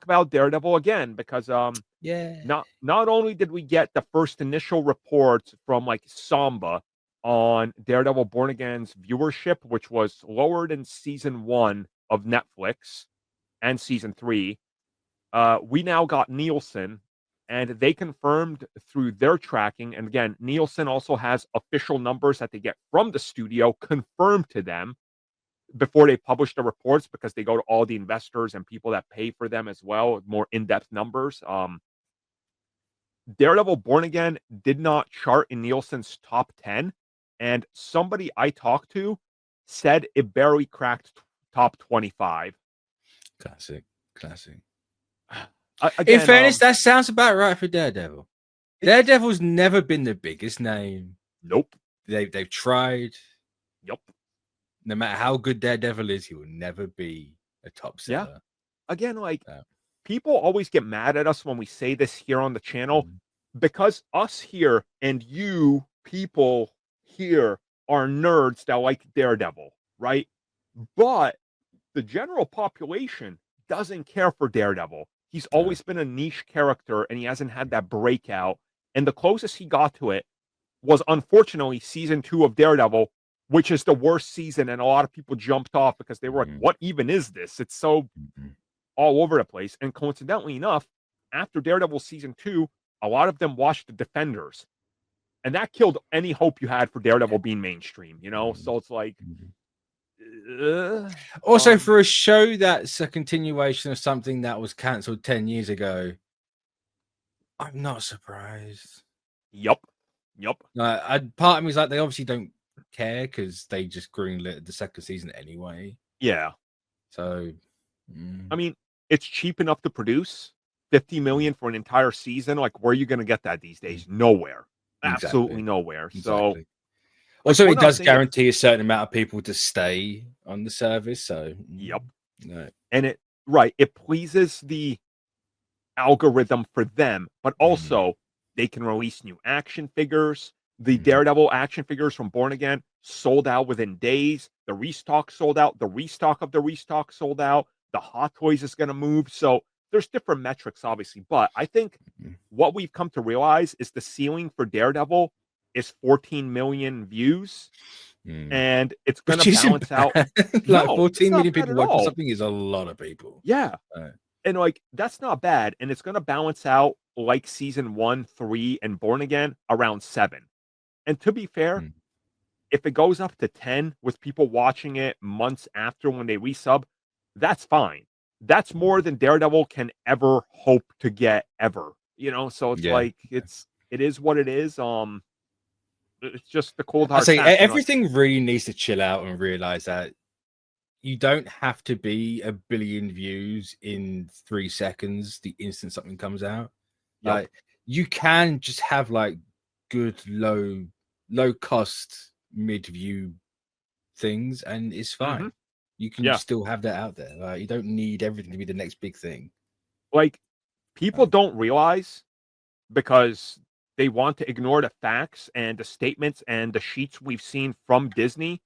about Daredevil again because yeah, not only did we get the first initial reports from like Samba on Daredevil Born Again's viewership, which was lower than season 1 of Netflix and season 3, we now got Nielsen, and they confirmed through their tracking. And again, Nielsen also has official numbers that they get from the studio confirmed to them before they publish the reports, because they go to all the investors and people that pay for them as well, more in-depth numbers. Daredevil Born Again did not chart in Nielsen's top 10, and somebody I talked to said it barely cracked top 25. classic. Again, In fairness, that sounds about right for Daredevil. Daredevil's never been the biggest name. Nope. They've tried. Yep. No matter how good Daredevil is, he will never be a top seller. Yeah. Again, like people always get mad at us when we say this here on the channel, because us here and you people here are nerds that like Daredevil, right? But the general population doesn't care for Daredevil. He's always been a niche character, and he hasn't had that breakout. And the closest he got to it was, unfortunately, season 2 of Daredevil, which is the worst season, and a lot of people jumped off because they were like, what even is this? It's so all over the place. And coincidentally enough, after Daredevil season 2, a lot of them watched The Defenders, and that killed any hope you had for Daredevil being mainstream, you know? So it's like... Also, for a show that's a continuation of something that was cancelled 10 years ago, I'm not surprised. Yep. Part of me is like, they obviously don't care because they just greenlit the second season anyway. Yeah. So, I mean, it's cheap enough to produce. 50 million for an entire season. Like, where are you going to get that these days? Nowhere. Absolutely nowhere. So, also, it does guarantee a certain amount of people to stay on the service. So, yep. No. And it pleases the algorithm for them, but also they can release new action figures. The Daredevil action figures from Born Again sold out within days. The restock sold out. The restock of the restock sold out. The Hot Toys is going to move. So there's different metrics, obviously. But I think what we've come to realize is the ceiling for Daredevil is 14 million views. And it's going to balance out. Like 14 million people watching something is a lot of people. Yeah. And like, that's not bad. And it's going to balance out like season 1, 3, and Born Again around 7. And to be fair, if it goes up to 10 with people watching it months after when they resub, that's fine. That's more than Daredevil can ever hope to get ever. You know, so it's like it is what it is. It's just the cold hard fact. Everything really needs to chill out and realize that you don't have to be a billion views in 3 seconds the instant something comes out. Yep. Like, you can just have like good low cost mid view things, and it's fine. You can still have that out there. Like, you don't need everything to be the next big thing. Like, people don't realize, because they want to ignore the facts and the statements and the sheets we've seen from Disney.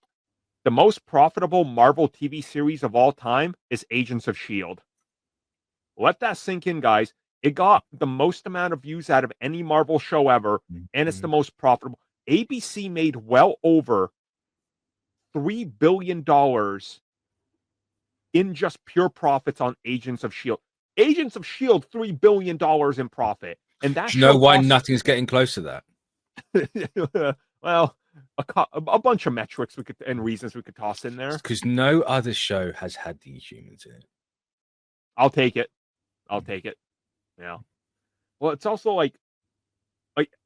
The most profitable Marvel TV series of all time is Agents of S.H.I.E.L.D. Let that sink in, guys. It got the most amount of views out of any Marvel show ever, and it's the most profitable. ABC made well over $3 billion in just pure profits on Agents of S.H.I.E.L.D. Agents of S.H.I.E.L.D., $3 billion in profit. And that, do you know why nothing's getting close to that? Well, a bunch of metrics and reasons we could toss in there. Because no other show has had the Inhumans in it. I'll take it. Yeah. Well, it's also like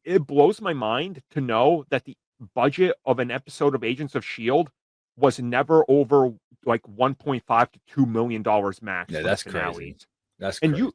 it blows my mind to know that the budget of an episode of Agents of S.H.I.E.L.D. was never over like $1.5 to $2 million max. Yeah, that's crazy. That's and crazy.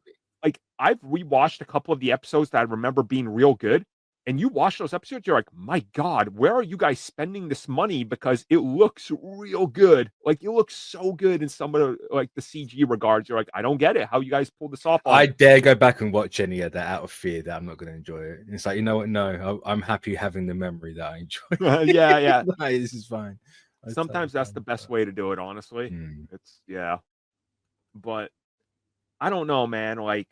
I've rewatched a couple of the episodes that I remember being real good. And you watch those episodes, you're like, my God, where are you guys spending this money? Because it looks real good. Like, it looks so good in some of the, like, the CG regards. You're like, I don't get it. How you guys pulled this off? I dare go back and watch any of that out of fear that I'm not going to enjoy it. And it's like, you know what? No, I'm happy having the memory that I enjoy. Yeah. Like, this is fine. Sometimes that's the best way to do it, honestly. But I don't know, man. Like,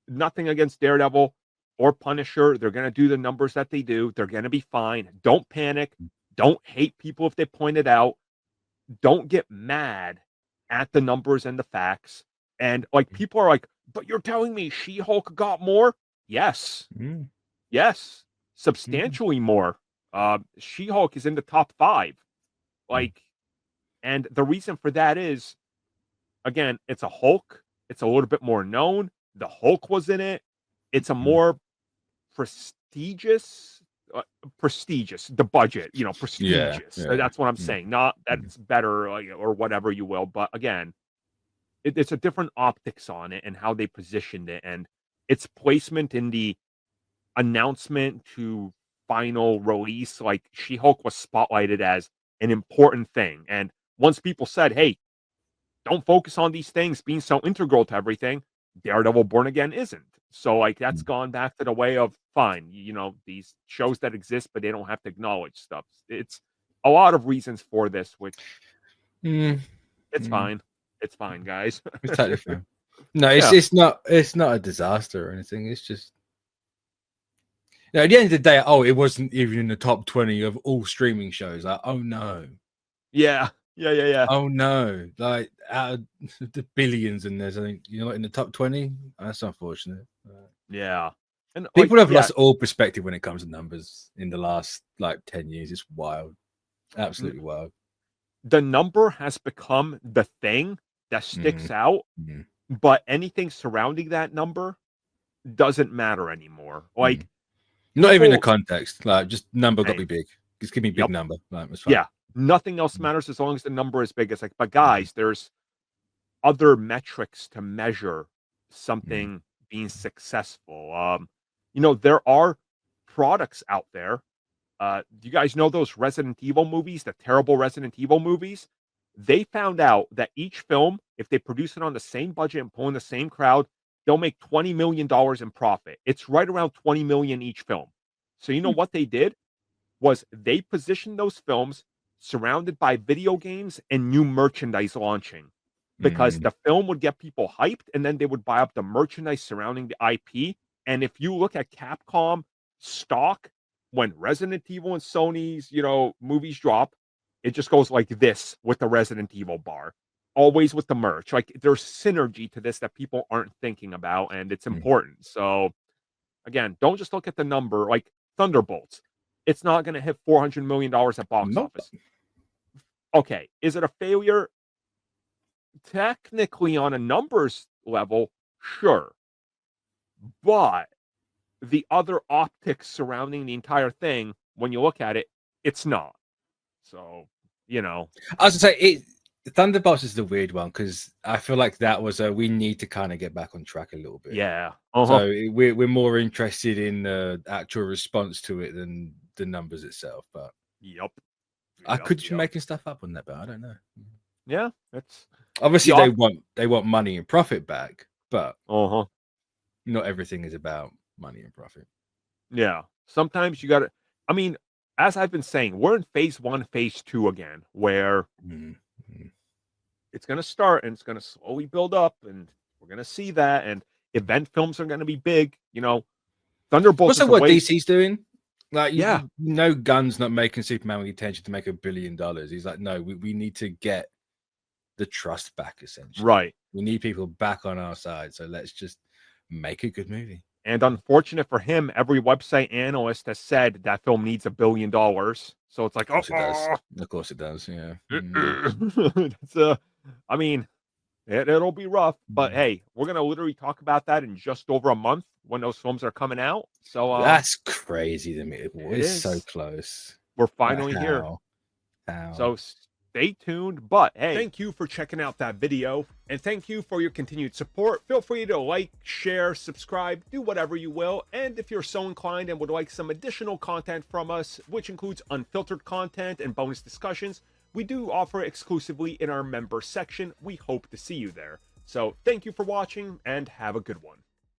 nothing against Daredevil or Punisher. They're going to do the numbers that they do. They're going to be fine. Don't panic. Don't hate people if they point it out. Don't get mad at the numbers and the facts. And like, people are like, but you're telling me She-Hulk got more? Yes. Yes. Substantially more. She-Hulk is in the top 5. Like, and the reason for that is, again, it's a Hulk. It's a little bit more known. The Hulk was in it. It's a more prestigious, the budget, prestigious. Yeah. That's what I'm saying. Not that it's better, or whatever you will. But again, it's a different optics on it and how they positioned it, and its placement in the announcement to final release. Like, She-Hulk was spotlighted as an important thing, and once people said, "Hey, don't focus on these things being so integral to everything," Daredevil Born Again isn't. So, like, that's gone back to the way of, fine, these shows that exist, but they don't have to acknowledge stuff. It's a lot of reasons for this, which it's fine. It's fine, guys. It's totally fine. No, Yeah. it's not a disaster or anything. It's just, at the end of the day, it wasn't even in the top 20 of all streaming shows. Like, oh no. Yeah. Oh no. Like, out of the billions in there, I think you're not in the top 20. That's unfortunate. Yeah. And people have lost all perspective when it comes to numbers in the last 10 years. It's wild. Absolutely wild. The number has become the thing that sticks out, but anything surrounding that number doesn't matter anymore. Like, not even the context. Like, just number got to be big. Just give me a big number. Like, that's fine. Yeah. Nothing else matters as long as the number is big. It's like, but guys, there's other metrics to measure something being successful. There are products out there. Do you guys know those Resident Evil movies, the terrible Resident Evil movies? They found out that each film, if they produce it on the same budget and pull in the same crowd, they'll make $20 million in profit. It's right around $20 million each film. So what they did was they positioned those films surrounded by video games and new merchandise launching, because the film would get people hyped, and then they would buy up the merchandise surrounding the IP. And if you look at Capcom stock, when Resident Evil and Sony's, movies drop, it just goes like this with the Resident Evil bar, always with the merch. Like, there's synergy to this that people aren't thinking about, and it's important. So again, don't just look at the number. Like Thunderbolts, it's not going to hit $400 million at box office. Okay, is it a failure? Technically, on a numbers level, sure. But the other optics surrounding the entire thing, when you look at it, it's not. So, I was going to say, Thunderbolts is the weird one, because I feel like that was we need to kind of get back on track a little bit. Yeah. So we're more interested in the actual response to it than the numbers itself. But I could be making stuff up on that, but I don't know. Yeah, it's obviously they want money and profit back, but not everything is about money and profit. Yeah, sometimes you got to. I mean, as I've been saying, we're in phase 1, phase 2 again, where it's going to start and it's going to slowly build up, and we're going to see that. And event films are going to be big. Thunderbolts. Also, what DC's doing. Like, Gunn's not making Superman with the intention to make $1 billion. He's like, no, we need to get the trust back, essentially. Right. We need people back on our side. So let's just make a good movie. And unfortunate for him, every website analyst has said that film needs $1 billion. So it's like, of course it does. Yeah. I mean, it'll be rough, but hey, we're going to literally talk about that in just over a month when those films are coming out. So that's crazy to me. It's so close. We're finally here. So stay tuned. But hey, thank you for checking out that video, and thank you for your continued support. Feel free to like, share, subscribe, do whatever you will. And if you're so inclined and would like some additional content from us, which includes unfiltered content and bonus discussions, we do offer exclusively in our member section. We hope to see you there. So thank you for watching, and have a good one.